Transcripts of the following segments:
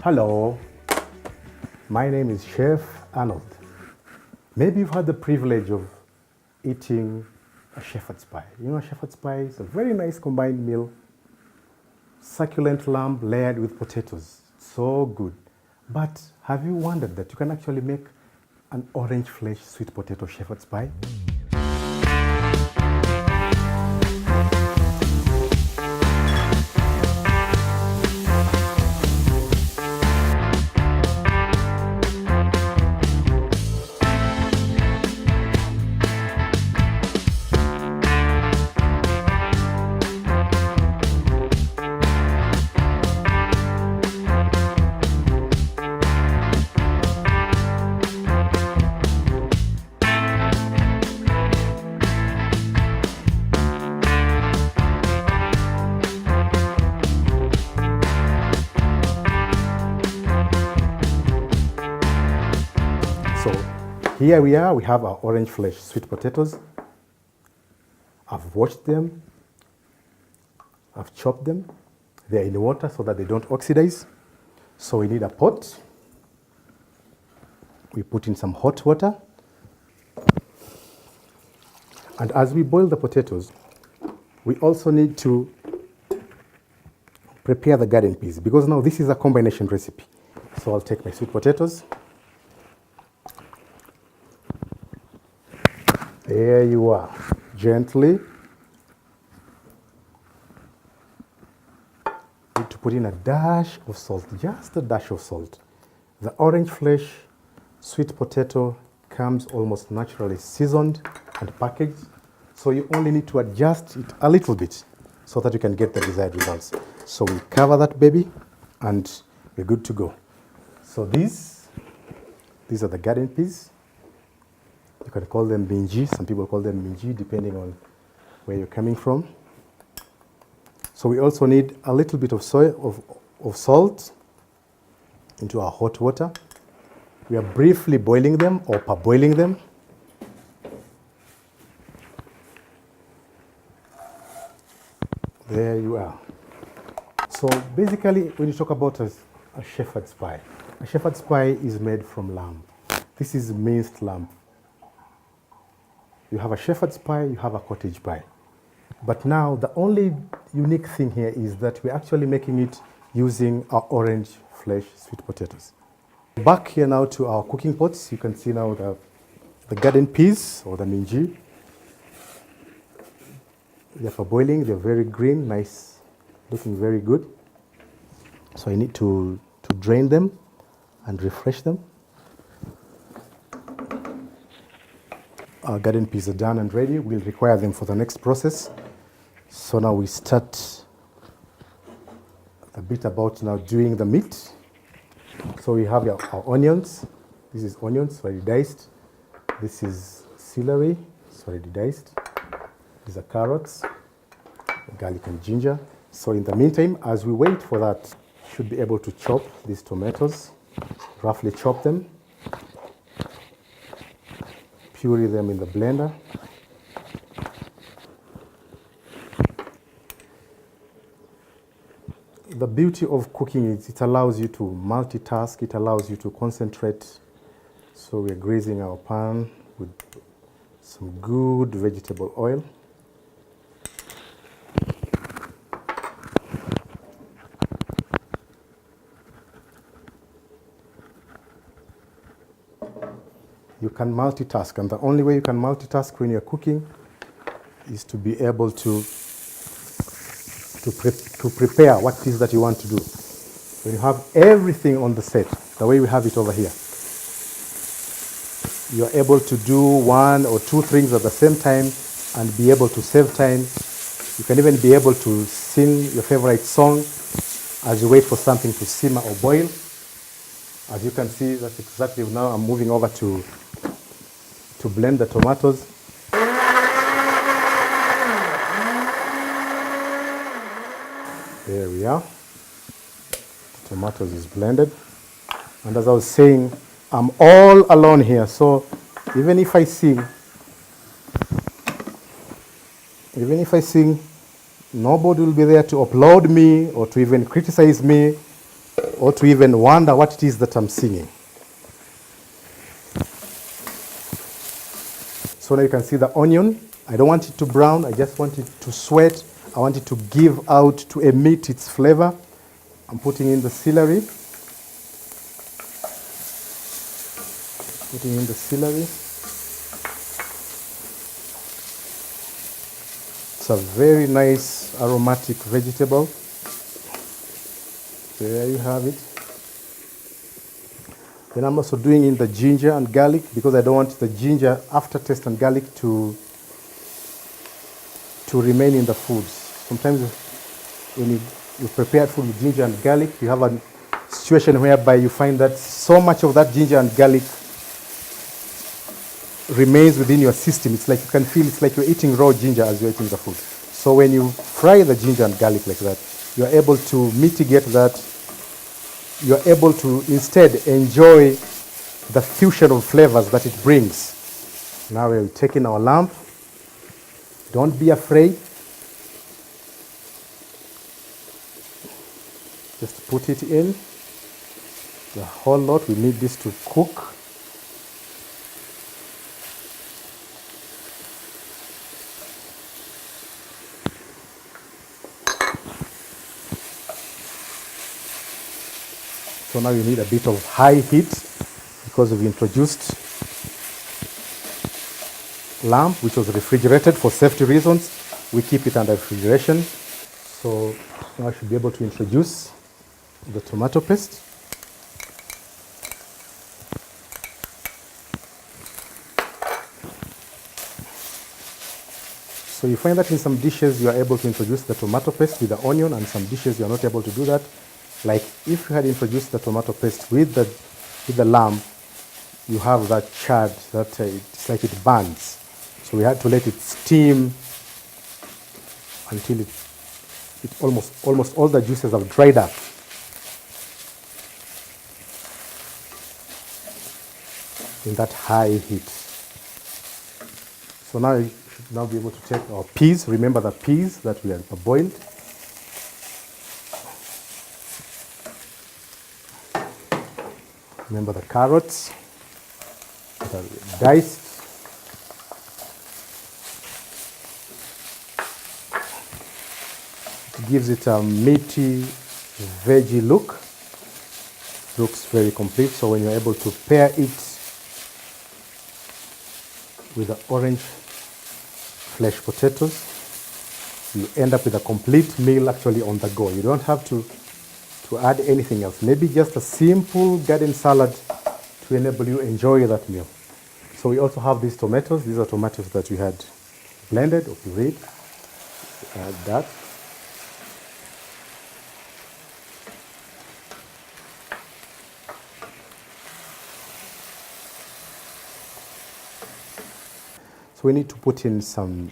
Hello, my name is Chef Arnold. Maybe you've had the privilege of eating a shepherd's pie. You know, a shepherd's pie is a very nice combined meal. Succulent lamb layered with potatoes. So good. But have you wondered that you can actually make an orange flesh sweet potato shepherd's pie? So here we are, we have our orange flesh sweet potatoes. I've washed them, I've chopped them. They're in water so that they don't oxidize. So we need a pot. We put in some hot water. And as we boil the potatoes, we also need to prepare the garden peas, because now this is a combination recipe. So I'll take my sweet potatoes. There you are. Gently. Need to put in a dash of salt, just a dash of salt. The orange flesh sweet potato comes almost naturally seasoned and packaged, so you only need to adjust it a little bit so that you can get the desired results. So we cover that baby and we're good to go. So these are the garden peas. You can call them minji, some people call them minji depending on where you're coming from. So we also need a little bit of salt into our hot water. We are briefly boiling them or parboiling them. There you are. So basically, when you talk about a shepherd's pie is made from lamb. This is minced lamb. You have a shepherd's pie, you have a cottage pie. But now the only unique thing here is that we're actually making it using our orange flesh sweet potatoes. Back here now to our cooking pots. You can see now the garden peas or the minji. They're for boiling, they're very green, nice, looking very good. So I need to drain them and refresh them. Our garden peas are done and ready. We'll require them for the next process. So now we start a bit about now doing the meat. So we have our onions. This is onions, already diced. This is celery, it's already diced. These are carrots, garlic and ginger. So in the meantime, as we wait for that, should be able to chop these tomatoes, roughly chop them. Puree them in the blender. The beauty of cooking is it allows you to multitask, it allows you to concentrate. So we're greasing our pan with some good vegetable oil. You can multitask, and the only way you can multitask when you're cooking is to be able to prepare what it is that you want to do. When you have everything on the set, the way we have it over here, you're able to do one or two things at the same time and be able to save time. You can even be able to sing your favorite song as you wait for something to simmer or boil. As you can see, that's exactly now I'm moving over to blend the tomatoes. There we are. The tomatoes is blended. And as I was saying, I'm all alone here. So even if I sing, nobody will be there to applaud me or to even criticize me. or to even wonder what it is that I'm singing. So now you can see the onion. I don't want it to brown, I just want it to sweat. I want it to give out, to emit its flavor. I'm putting in the celery. Putting in the celery. It's a very nice aromatic vegetable. There you have it. Then I'm also doing in the ginger and garlic because I don't want the ginger aftertaste and garlic to remain in the foods. Sometimes when you prepare food with ginger and garlic, you have a situation whereby you find that so much of that ginger and garlic remains within your system. It's like you can feel it's like you're eating raw ginger as you're eating the food. So when you fry the ginger and garlic like that, you're able to mitigate that. You're able to instead enjoy the fusion of flavors that it brings. Now we're taking our lamb. Don't be afraid. Just put it in. The whole lot. We need this to cook. So now you need a bit of high heat because we've introduced lamb, which was refrigerated for safety reasons. We keep it under refrigeration. So now I should be able to introduce the tomato paste. So you find that in some dishes you are able to introduce the tomato paste with the onion, and some dishes you are not able to do that. Like if you had introduced the tomato paste with the lamb, you have that chard that it's like it burns. So we had to let it steam until it almost all the juices have dried up. In that high heat. So now you should now be able to take our peas. Remember the peas that we have boiled. Remember the carrots that are diced. It gives it a meaty, veggie look. Looks very complete. So when you're able to pair it with the orange flesh potatoes, you end up with a complete meal actually on the go. You don't have to add anything else. Maybe just a simple garden salad to enable you enjoy that meal. So we also have these tomatoes. These are tomatoes that we had blended or pureed. Add that. So we need to put in some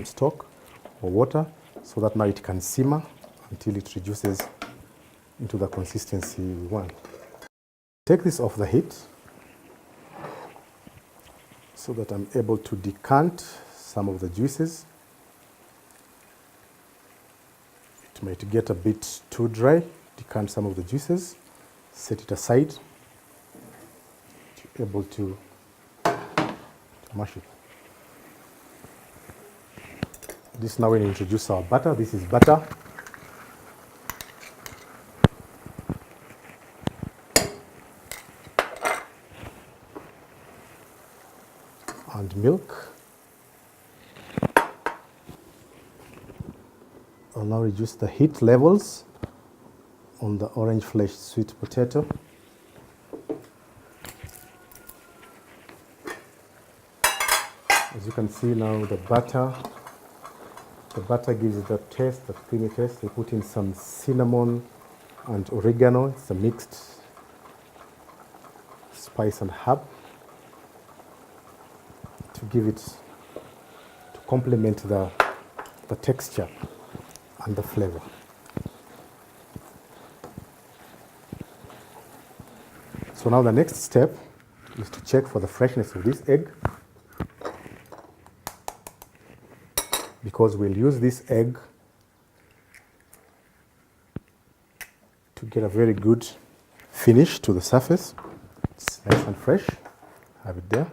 stock or water so that now it can simmer until it reduces into the consistency we want. Take this off the heat so that I'm able to decant some of the juices. It might get a bit too dry. Decant some of the juices, set it aside, to be able to mash it. This now when we introduce our butter. This is butter. And milk. I'll now reduce the heat levels on the orange flesh sweet potato. As you can see now, the butter gives it that taste, that creamy taste. We put in some cinnamon and oregano. It's a mixed spice and herb to give it, to complement the texture and the flavor. So now the next step is to check for the freshness of this egg, because we'll use this egg get a very good finish to the surface. It's nice and fresh. Have it there.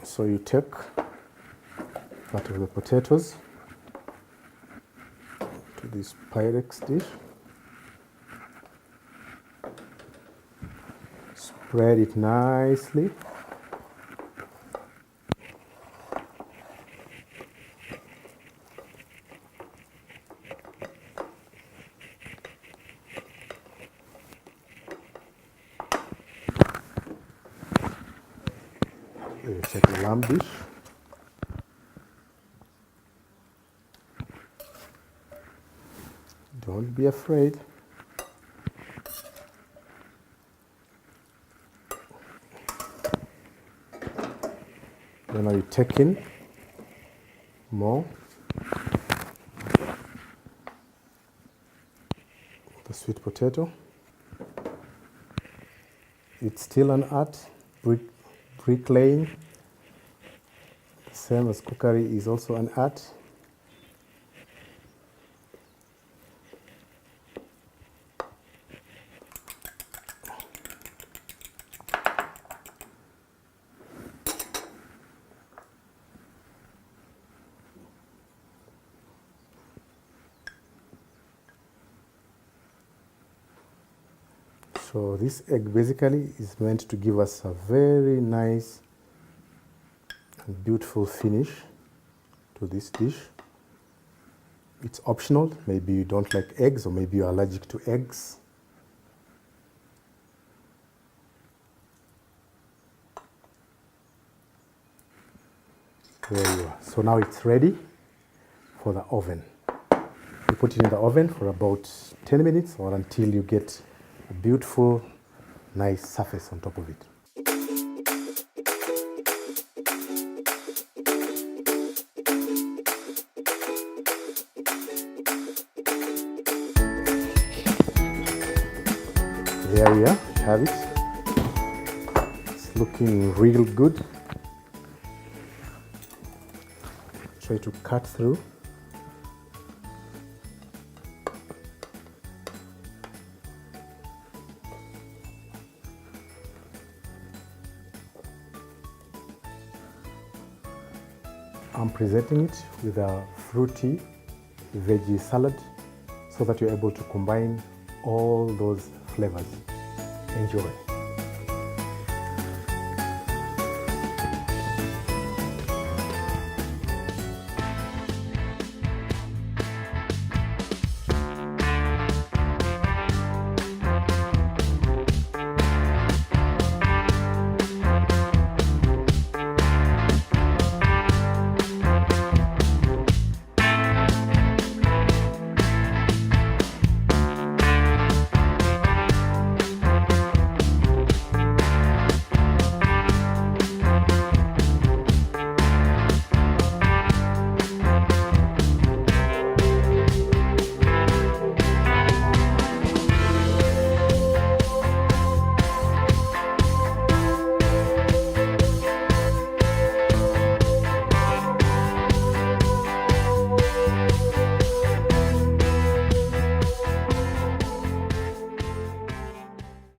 So you take part of the potatoes to this Pyrex dish. Spread it nicely. You take the lamb dish. Don't be afraid. Then now you take in more the sweet potato. It's still an art, bricklaying, same as cookery is also an art. So this egg basically is meant to give us a very nice and beautiful finish to this dish. It's optional. Maybe you don't like eggs, or maybe you're allergic to eggs. There you are. So now it's ready for the oven. You put it in the oven for about 10 minutes or until you get a beautiful, nice surface on top of it. There we are, you have it. It's looking real good. Try to cut through. I'm presenting it with a fruity veggie salad so that you're able to combine all those flavors. Enjoy.